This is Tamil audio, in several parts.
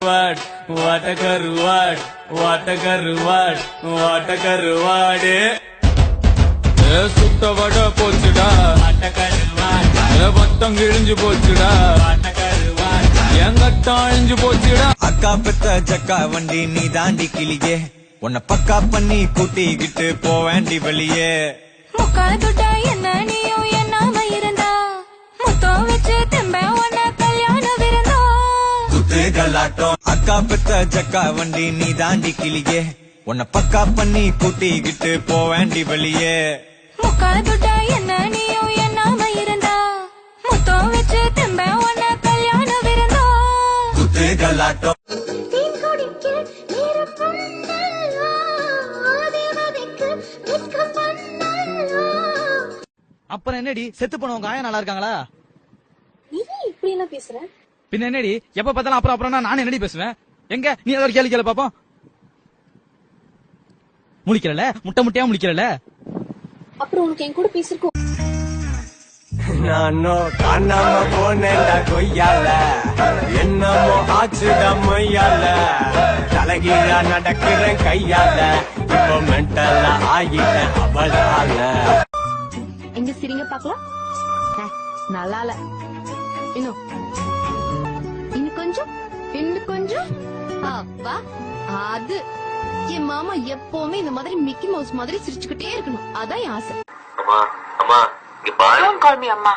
கருவாட் வாட்ட கருவாட் வாட்ட கருவாட் வாட்ட கருவாடு சுட்ட வட போச்சுடா வாட்ட கருவாட் பத்தம் கிழிஞ்சு போச்சுடா வாட்ட கருவாட் எங்கத்தான் அழிஞ்சு போச்சுடா. அக்கா பெத்த ஜக்கா வண்டி நீ தாண்டி கிளியே உன்னை பக்கா பண்ணி கூட்டிக்கிட்டு போவேண்டி வெளியே. முக்கால தொட்ட என்ன நீயும் என்னாம இருந்தா முத்தம் வச்சு தெம்ப உன்ன கல்யாண விருந்தா குத்து கலாட்டம். அக்கா பெத்த ஜக்கா வண்டி நீ தாண்டி கிளியே உன்னை பக்கா பண்ணி கூட்டிக்கிட்டு போவேண்டி வெளியே. முக்கால தொட்ட என்ன நீயும் என்னாம இருந்தா முத்தம் வச்சு தெம்ப உன்ன கல்யாண விருந்தா குத்து கலாட்டம். அப்புறம் என்னடி செத்து போனவங்க ஆயா நல்லா இருக்காங்களா? நீ இப்படி எல்லாம் பேசுற? பின்ன என்னடி எப்ப பார்த்தாலும் அப்புறம் அப்புறம் நான் என்னடி பேசுவேன்? எங்க நீ ஏதாவது கேள்வி கேளு பாப்போம். முழிக்கிறல முட்டை முட்டையா முழிக்கிறல. அப்புறம் உனக்கு என் கூட பேசிருக்கோம். நானோ காணாம போனேன்டா கொய்யால என்னமோ ஆச்சுடா மொய்யால தலைகீழா நடக்கிறேன் கையால இப்போ மென்டலா ஆகிட்டேன் அவளால. எங்க சிரிங்க பாக்கலாம். நல்லா இல்ல. இன்னும் கொஞ்சம் இன்னும் கொஞ்சம். அப்பா அது என் மாமா எப்பவுமே இந்த மாதிரி மிக்கி மவுஸ் மாதிரி சிரிச்சுக்கிட்டே இருக்கணும். அதான் என் ஆசை. அம்மா அம்மா இங்க பாரு. Don't call me அம்மா.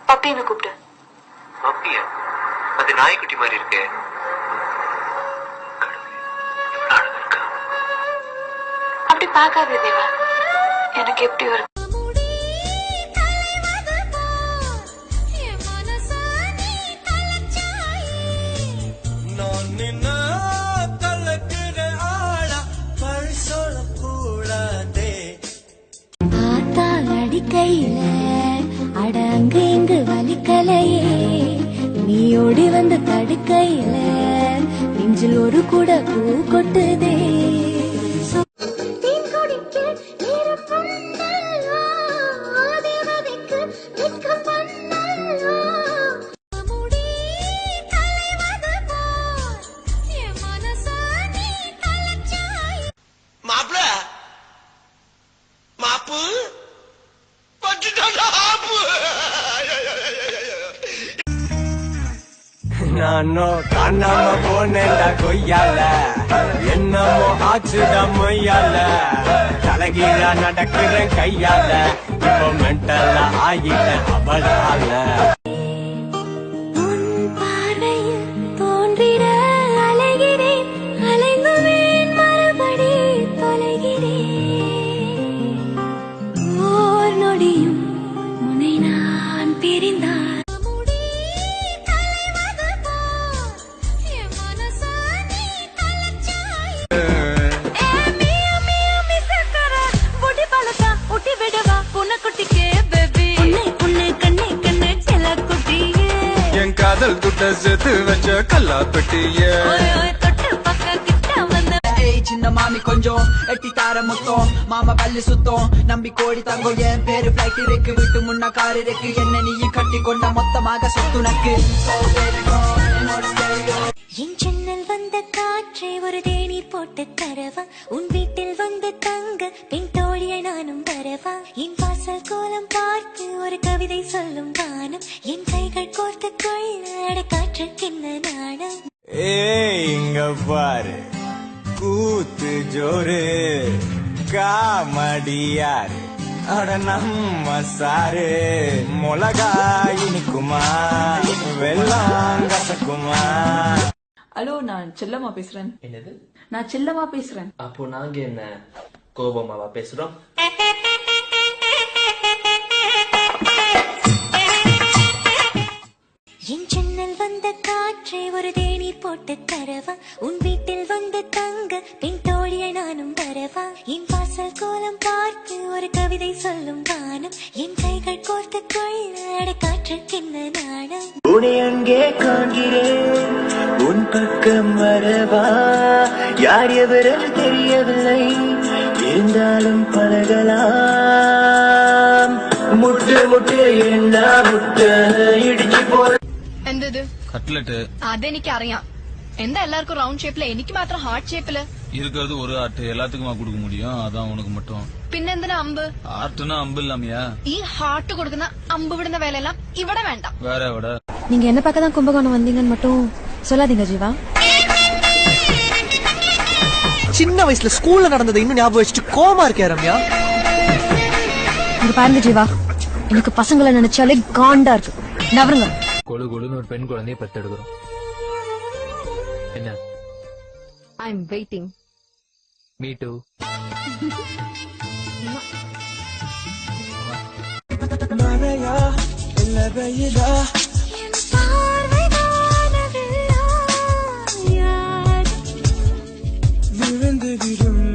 பப்பின்னு கூப்பிடு. பப்பியா? அது நாய்க்குட்டி மாதிரி இருக்கே. அப்படி பாக்காதே தேவா. எனக்கு எப்படி வரும்? கையில அடங்கு இங்கு வலிக்கலையே நீ ஓடி வந்து தடுக்கையில நெஞ்சில் ஒரு கூட பூ கொட்டுதே. நானோ காணாம போனேன்டா கொய்யால என்னமோ ஆச்சுடா மொய்யால தலைகீழா நடக்கிறேன் கையால இப்போ மென்டலா ஆகிட்டேன் அவளால. காதல் துட்ட சேர்த்து வச்ச கல்லா பெட்டிய சின்ன மாமி கொஞ்சம் எட்டி தார மொத்தம் மாமா பள்ளி சுத்தம் நம்பி கோடி தங்கம் என் பேரு பிளைட் இருக்கு விட்டு முன்ன கார் இருக்கு என்ன நீயும் கட்டி கொண்ட மொத்தமாக சொத்துனக்கு. என் ஜன்னல் வந்த காற்றை ஒரு தேநீர் போட்டு தரவா உன் வீட்டில் வந்து தங்க பெண் தோழியை நானும் வரவா என் வாசல் கோலம் பார்த்து ஒரு கவிதை சொல்லும் வானம் என் கைகள் கோர்த்து கொள்ள காற்றுக்கின்ன நாணம். இங்க பாரு கூத்து ஜோரு காமடியாரு அட நம்ம சாரு மிளகா இனிக்குமா வெள்ளம் கசக்குமா. ஹலோ, நான் செல்லம்மா பேசுறேன். என்னது? நான் செல்லம்மா பேசுறேன். அப்போ நாங்க என்ன கோபமாவா பேசுறோம்? என் ஜன்னல் வந்த காற்றை ஒரு தேநீர் போட்டு தரவா உன் வீட்டில் வந்து தங்க பெண் தோழியை நானும் வரவா என் வாசல் கோலம் பார்த்து ஒரு கவிதை சொல்லும் வானம் என் கைகள் கோர்த்து கொள்ள காற்றுக்கின்ன நாணம். உன்னை அங்கே காண்கிறேன் உன் பக்கம் வரவா யார் எவரென்று தெரியவில்லை இருந்தாலும் பழகலாம். முட்டு முட்டு என்ன முட்டை இடிச்சு போற എന്തത് കട്ട്ലറ്റ് അതെനിക്കറിയാം. എന്താ എല്ലാവർക്കും റൗണ്ട് ഷേപ്പില് എനിക്ക് മാത്രം ഹാർട്ട് ഷേപ്പില് இருக்கிறது ஒரு ஆர்ட் எல்லாத்துக்குமா கொடுக்க முடியும் அதான் உனக்கு மட்டும் പിന്നെന്തിനാ അമ്പ് ஆர்ட்னா அம்பு இல்லாமையா ഈ ഹാർട്ട് കൊടുക്കുന്ന അമ്പ് വിടുന്ന വേലയെല്ലാം ഇവിടെ വേണ്ട வேற எവിടെ நீங்க என்ன பக்கம் தான் கும்பகோணம் வந்தீங்கன்னு மட்டும் சொல்லாதீங்க ஜீவா. சின்ன வயசுல ஸ்கூல்ல நடந்ததை இன்னும் ஞாபகம் வச்சுட்டு கோமா இருக்கே ரம்யா. இங்க பாருங்க ஜீவா, எனக்கு பசங்களை நினைச்சாலே காண்டா இருக்கு. நவருங்க. கொழு கொழுன்னு ஒரு பெண் குழந்தைய பெத்தெடுக்கிறோம். என்ன? I am waiting. Me too. மழையா இல்ல வெயிலா விழுந்து விடும்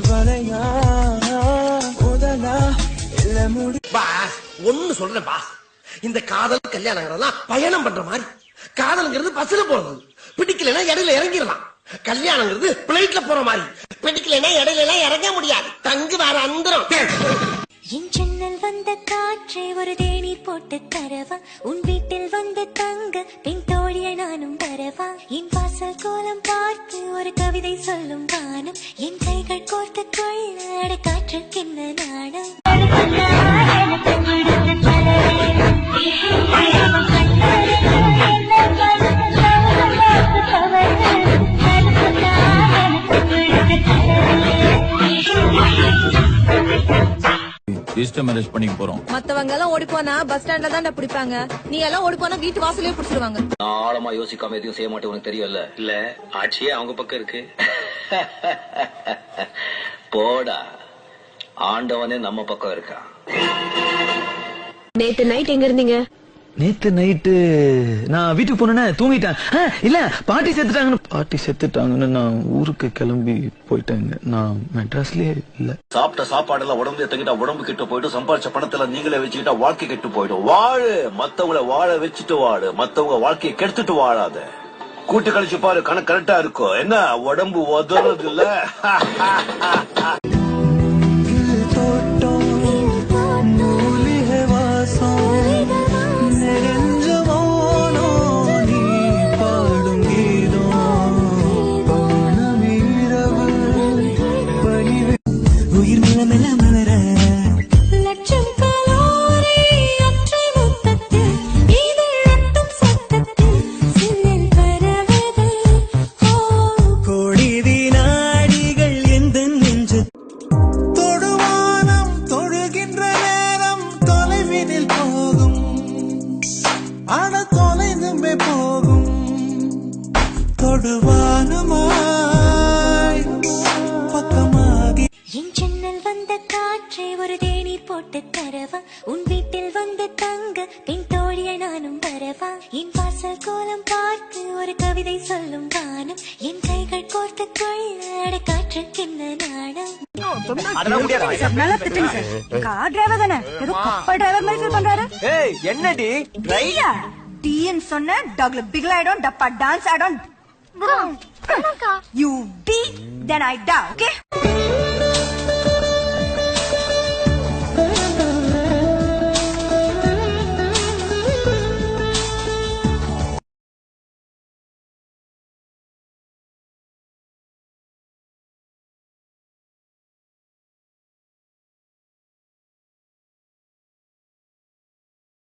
வலையா முதலா இல்ல முடி ஒன்னு சொல்றேன் பா, இந்த காதல் கல்யாணம் பயணம் பண்ற மாதிரி. காதல்ங்கிறது பஸ்ல போறது, பிடிக்கலன்னா இடையில இறங்கிடலாம். கல்யாணங்கிறது பிளைட்ல போற மாதிரி, பிடிக்கலன்னா இடையில எல்லாம் இறங்க முடியாது. தங்கு வேற அந்தரம். என் ஜன்னல் வந்த காற்றை ஒரு தேநீர் போட்டு தரவா, உன் வீட்டில் வந்து தங்க பின் தோழிய நானும் வரவா, என் வாசல் கோலம் பார்த்து ஒரு கவிதை சொல்லும் வானம், என் கைகள் கோர்த்து கொள்ள காற்றுக்கென்ன நாணம். ரிஜிஸ்டர் மேரேஜ் பண்ணிக்க போறோம். மத்தவங்க எல்லாம் ஓடி போனா பஸ் ஸ்டாண்ட்ல தான் பிடிப்பாங்க, நீ எல்லாம் ஓடி போனா வீட்டு வாசலே பிடிச்சிருவாங்க. ஆழமா யோசிக்காம எதையும் செய்ய மாட்டேன், உனக்கு தெரியல. இல்ல ஆட்சியே அவங்க பக்கம் இருக்கு. போடா, ஆண்டவனே நம்ம பக்கம் இருக்கா. நேத்து நைட் எங்க இருந்தீங்க? நேத்து நைட்டு நான் வீட்டுக்கு போனேன்னா தூங்கிட்டேன். இல்ல பாட்டி செத்துட்டாங்கன்னு நான் ஊருக்கு கிளம்பி போயிட்டேங்க. நான் மெட்ராஸ்லயே இல்ல. சாப்பிட்ட சாப்பாடு எல்லாம் உடம்புல தங்கிட்டா உடம்பு கெட்டு போயிடும். சம்பாதிச்ச பணத்துல நீங்களே வச்சுக்கிட்டா வாழ்க்கை கெட்டு போயிடும். வாழு, மத்தவங்களை வாழ வச்சுட்டு வாழு, மத்தவங்க வாழ்க்கையை கெடுத்துட்டு வாழாத. கூட்டு கழிச்சு பாரு, கணக்கு கரெக்டா இருக்கும். என்ன உடம்பு உதறது இல்ல. என் ஜன்னல் வந்த காற்றை ஒரு தேநீர் போட்டு தரவா, உன் வீட்டில் வந்து தங்க பின் தோழிய நானும் வரவா, என் வாசல் கோலம் பார்த்து ஒரு கவிதை சொல்லும் வானம், என் கைகள் கோர்த்து கொள்ள காற்றுக்கென்ன நாணம். என்னடி டீன்னு சொன்ன டாக்ல பிகில் ஆயிடும், டப்பா டான்ஸ் ஆயிடும். You be, then I die, okay?